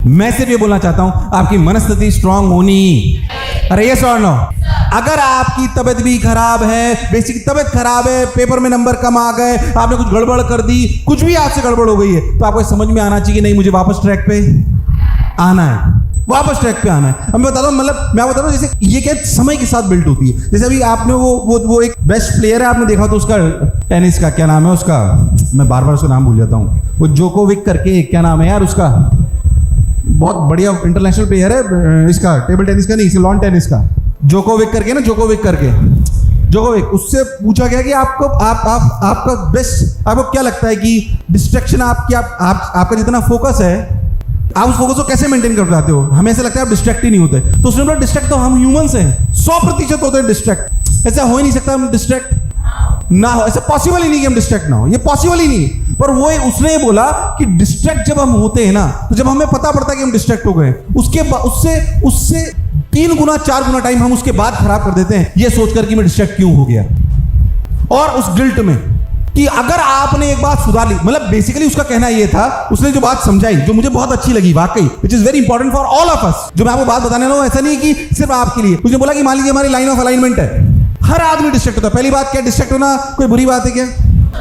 मैं सिर्फ ये बोलना चाहता हूं आपकी मनस्थिति स्ट्रांग होनी। अरे ये सो नो, अगर आपकी तबीयत भी खराब है, बेसिक तबीयत खराब है, पेपर में नंबर कम आ गए, आपने कुछ गड़बड़ कर दी, कुछ भी आपसे गड़बड़ हो गई है, तो आपको समझ में आना चाहिए कि नहीं मुझे वापस ट्रैक पे आना है, वापस ट्रैक पे आना है। अब मैं बताता हूँ, मतलब मैं बता रहा हूँ, जैसे ये क्या समय के साथ बिल्ट होती है। जैसे अभी आपने वो एक बेस्ट प्लेयर है, आपने देखा तो उसका टेनिस का क्या नाम है उसका, मैं बार बार उसका नाम भूल जाता हूँ, वो जोकोविक करके, क्या नाम है यार उसका, बहुत बढ़िया इंटरनेशनल प्लेयर है इसका, टेबल टेनिस का नहीं, इसका लॉन टेनिस का, जोकोविक करके ना, जोकोविक करके, जोकोविक। उससे पूछा गया कि आपको आपका बेस्ट, आपको क्या लगता है कि डिस्ट्रैक्शन आपकी आपका जितना फोकस है, आप उस फोकस को कैसे मेंटेन कर पाते हो? हमें ऐसा लगता है आप डिस्ट्रैक्ट ही नहीं होते। तो उसने बोला डिस्ट्रैक्ट तो हम ह्यूमंस हैं, 100% होते हैं डिस्ट्रैक्ट। ऐसा हो ही नहीं सकता हम डिस्ट्रैक्ट ना हो, ऐसा पॉसिबल ही नहीं कि हम डिस्ट्रैक्ट ना हो, ये पॉसिबल ही नहीं। पर वो उसने बोला कि डिस्ट्रैक्ट जब हम होते हैं ना, तो जब हमें पता पड़ता है कि हम डिस्ट्रैक्ट हो गए, उससे 3 गुना 4 गुना टाइम हम उसके बाद खराब कर देते हैं, ये सोचकर कि मैं डिस्ट्रैक्ट क्यों हो गया, और उस गिल्ट में कि अगर आपने एक बात सुधार ली। मतलब बेसिकली उसका कहना ये था, उसने जो बात समझाई जो मुझे बहुत अच्छी लगी वाकई, which is very important for all of us, जो मैं आपको बात बताने वाला हूं, ऐसा नहीं कि सिर्फ आपके लिए। उसने बोला कि मान लीजिए हमारी लाइन ऑफ अलाइनमेंट है, हर आदमी डिस्ट्रैक्ट होता है। पहली बात क्या, डिस्ट्रैक्ट होना कोई बुरी बात है क्या?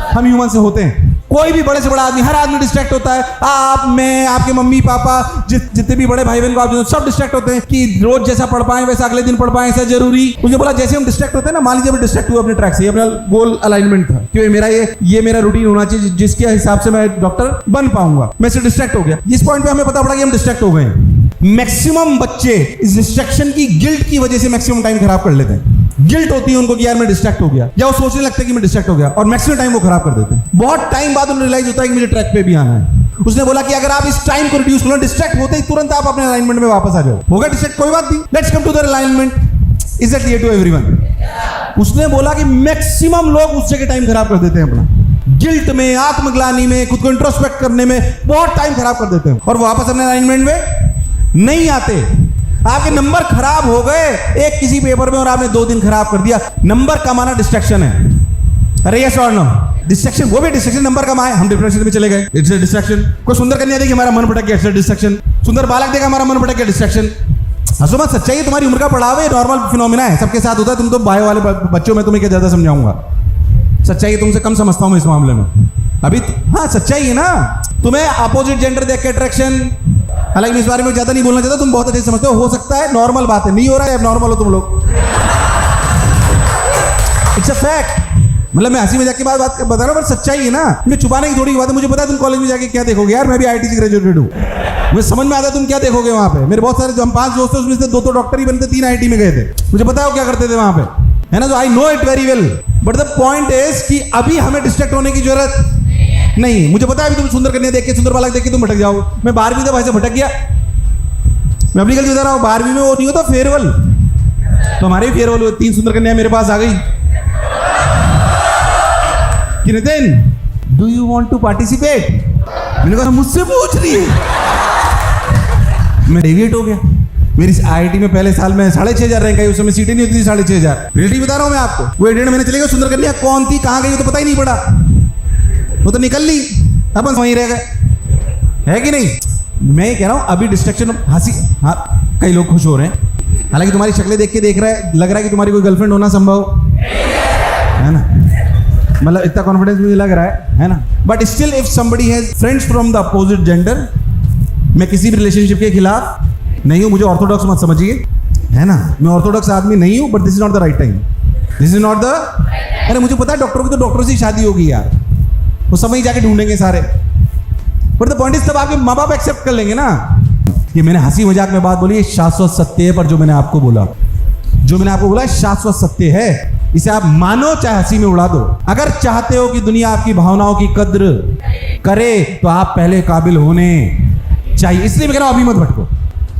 हम ह्यूमन से होते हैं, कोई भी बड़े से बड़ा आदमी, हर आदमी डिस्ट्रैक्ट होता है। आप, मैं, आपके मम्मी पापा, जितने भी बड़े भाई बहन को आप सब डिस्ट्रैक्ट होते हैं। कि रोज जैसा पढ़ पाए वैसा अगले दिन पढ़ पाए, ऐसा जरूरी। मुझे बोला जैसे हम डिस्ट्रैक्ट होते हैं ना, मान लीजिए मैं डिस्ट्रैक्ट हुआ अपने ट्रैक से, अपना गोल अलाइनमेंट था कि मेरा ये मेरा रूटीन होना चाहिए जिसके हिसाब से मैं डॉक्टर बन पाऊंगा, मैं से डिस्ट्रैक्ट हो गया। इस पॉइंट पे हमें पता पड़ा कि हम डिस्ट्रैक्ट हो गए। मैक्सिमम बच्चे इस डिस्ट्रैक्शन की, गिल्ट की वजह से मैक्सिमम टाइम खराब कर लेते हैं। गिल्ट होती है उनको कि यार मैं डिस्ट्रैक्ट हो गया, या वो सोचने लगते हैं कि मैं डिस्ट्रैक्ट हो गया, और मैक्सिमम टाइम वो खराब कर देते हैं। बहुत टाइम बाद उन्हें रियलाइज होता है कि मुझे ट्रैक पे भी आना है। उसने बोला कि अगर आप इस टाइम को रिड्यूस करो, डिस्ट्रैक्ट होते ही तुरंत आप अपने अलाइनमेंट में वापस आ जाओ। होगा डिस्ट्रैक्ट, कोई बात नहीं, let's come to the alignment. Is that clear to everyone? उसने बोला कि मैक्सिमम लोग उस जगह टाइम खराब कर देते हैं अपना, गिल्ट में, आत्मग्लानि में, खुद को इंट्रोस्पेक्ट करने में बहुत टाइम खराब कर देते हैं, और वापस अपने अलाइनमेंट में नहीं आते। आपके नंबर खराब हो गए एक किसी पेपर में, और आपने 2 दिन खराब कर दिया। नंबर कमाना डिस्ट्रैक्शन है। अरे यस और नो? डिस्ट्रैक्शन, वो भी डिस्ट्रैक्शन। नंबर कमाए, हम डिप्रेशन में चले गए, इट्स अ डिस्ट्रैक्शन। कोई सुंदर कन्या देखी, हमारा मन भटक गया, इट्स अ डिस्ट्रैक्शन। सुंदर बालक देखा, हमारा मन भटक गया, डिस्ट्रैक्शन। हंसो मत, सच्चाई तुम्हारी उम्र का पड़ाव है, नॉर्मल फिनोमिना है, सबके साथ होता है। तुम तो बायो वाले बच्चों में तुम्हें क्या ज्यादा समझाऊंगा, सच्चाई तुमसे कम समझता हूं मैं इस मामले में अभी। हाँ सच्चाई है ना, तुम्हें अपोजिट जेंडर देख के अट्रैक्शन, हालांकि मैं इस बारे में ज्यादा नहीं बोलना चाहता, तुम बहुत अच्छे समझते हो सकता है, नॉर्मल बात है, नहीं हो रहा है, नॉर्मल हो तुम लोग, इट्स अ फैक्ट। मतलब मैं हंसी मजाक की बात बता रहा हूं, पर सच्चाई है ना, मैं छुपाने की थोड़ी बात है। मुझे पता है तुम कॉलेज में जाके क्या देखोगे, यार मैं भी आईटी से ग्रेजुएटेड हूं, मुझे समझ में आता है तुम क्या देखोगे वहां पे। मेरे बहुत सारे जो हम 5 दोस्त थे, उसमें से 2 तो डॉक्टर ही बनते, 3 आईटी में गए थे, मुझे पता है वो क्या करते थे वहां पे, है ना। तो I know it very well, but the point is कि अभी हमें डिस्ट्रैक्ट होने की जरूरत नहीं। मुझे पता है अभी तुम सुंदर कन्या देख के, सुंदर बालक देख के तुम भटक जाओ। मैं 12वीं तक वैसे भटक गया, मैं अपनी गलती बता रहा हूँ। 12वीं में वो नहीं होता फेयरवेल, तो हमारे फेयरवेल हुए, 3 सुंदर कन्या मेरे पास आ गई कि Nitin do you want to participate. मैंने कहा मुझसे पूछ रही है, मैं डेविएट हो गया। मेरी आईआईटी में पहले साल में 6500 रैंक आई, उस समय सीटें नहीं होती थी 6500। रियलिटी बता रहा हूं मैं आपको। वो 1.5 महीने चले गए, सुंदर कन्या कौन थी, कहां गई, तो पता ही नहीं पड़ा, वो तो निकल ली, अपन वहीं रह गए, है कि नहीं। मैं ये कह रहा हूं अभी डिस्ट्रैक्शन, हंसी, हाँ कई लोग खुश हो रहे हैं, हालांकि तुम्हारी शक्लें देख के लग रहा है कि तुम्हारी कोई गर्लफ्रेंड होना संभव है ना, मतलब इतना कॉन्फिडेंस मुझे लग रहा है ना। But still if somebody has friends from the opposite gender, मैं किसी भी रिलेशनशिप के खिलाफ नहीं हूं, मुझे ऑर्थोडॉक्स मत समझिए, है ना, मैं ऑर्थोडॉक्स आदमी नहीं हूं, but this is not the right time, this is not the. अरे मुझे पता है डॉक्टरों की तो डॉक्टरों से शादी होगी यार, वो समय जाके ढूंढेंगे सारे, बट द पॉइंट इज तब आपके माँ बाप एक्सेप्ट कर लेंगे ना। ये मैंने हंसी मजाक में बात बोली, ये शाश्वत सत्य है, पर जो मैंने आपको बोला शाश्वत सत्य है, इसे आप मानो चाहे हंसी में उड़ा दो। अगर चाहते हो कि दुनिया आपकी भावनाओं की कद्र करे, तो आप पहले काबिल होने चाहिए। इसलिए मैं कह रहा हूं अभी मत भटको,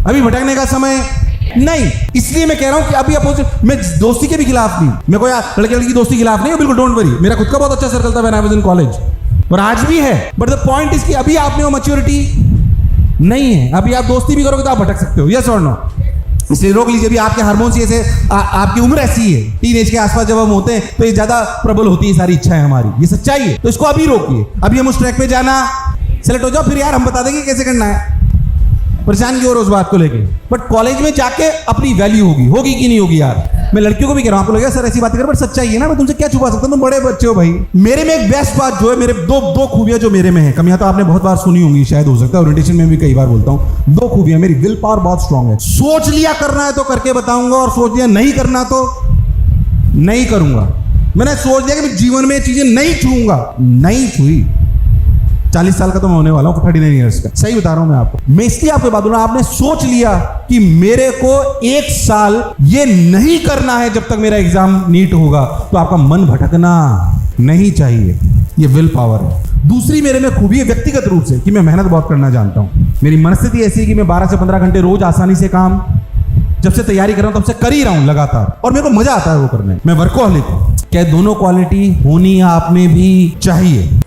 अभी भटकने का समय नहीं। इसलिए मैं कह रहा हूं कि अभी अपोजिट, मैं दोस्ती के भी खिलाफ नहीं, मैं कोई लड़के लड़की की दोस्ती के खिलाफ नहीं हूं, बिल्कुल डोंट वरी। मेरा खुद का बहुत अच्छा सर्कल था when I was in college, और आज भी है, बट द पॉइंट इज कि अभी आप में वो मैच्योरिटी नहीं है, अभी आप दोस्ती भी करोगे तो आप भटक सकते हो, यस और नो। इसलिए रोक लीजिए, अभी आपके हार्मोन्स ऐसे, आपकी उम्र ऐसी है, टीनेज के आसपास जब हम होते हैं तो ये ज्यादा प्रबल होती है सारी इच्छाएं हमारी, ये सच्चाई है। तो इसको अभी रोकिए, अभी हम उस ट्रैक पे जाना, सेलेक्ट हो जाओ, फिर यार हम बता देंगे कैसे करना है, परेशान क्यों हो रहे हो उस बात को लेके? बट कॉलेज में जाके अपनी वैल्यू होगी कि नहीं होगी यार? मैं लड़कियों को भी कह रहा हूं, आपको लगेगा सर ऐसी बातें कर, बट सच्चाई है ना, मैं तुमसे क्या छुपा सकता हूं, तुम बड़े बच्चे हो भाई। मेरे में एक बेस्ट बात जो है, मेरे दो खूबियां जो मेरे में है, कमियां तो आपने बहुत बार सुनी होंगी, शायद हो सकता है ओरिएंटेशन में भी कई बार बोलता हूं। 2 खूबियां, मेरी विल पावर बहुत स्ट्रांग है। सोच लिया करना है तो करके बताऊंगा, और सोच लिया नहीं करना तो नहीं करूंगा। मैंने सोच लिया कि मैं जीवन में चीजें नहीं छूऊंगा, नहीं छुई। 40 साल का तो मैं होने वाला हूं, 39 ईयर्स का, सही बता रहा हूं मैं आपको। मैं इसलिए आपको बात बोल रहा हूं, आपने सोच लिया कि मेरे को 1 साल ये नहीं करना है जब तक मेरा एग्जाम नीट होगा, तो आपका मन भटकना नहीं चाहिए। ये विल पावर है। दूसरी मेरे में खूबी है व्यक्तिगत रूप से कि मैं मेहनत बहुत करना जानता हूं। मेरी मनस्थिति ऐसी है कि मैं 12 से 15 घंटे रोज आसानी से काम, जब से तैयारी कर रहा हूं तब से कर ही रहा हूं लगातार, और मेरे को मजा आता है वो करने में। मैं वर्कोहॉलिक हूं। क्या दोनों क्वालिटी होनी आप में भी चाहिए?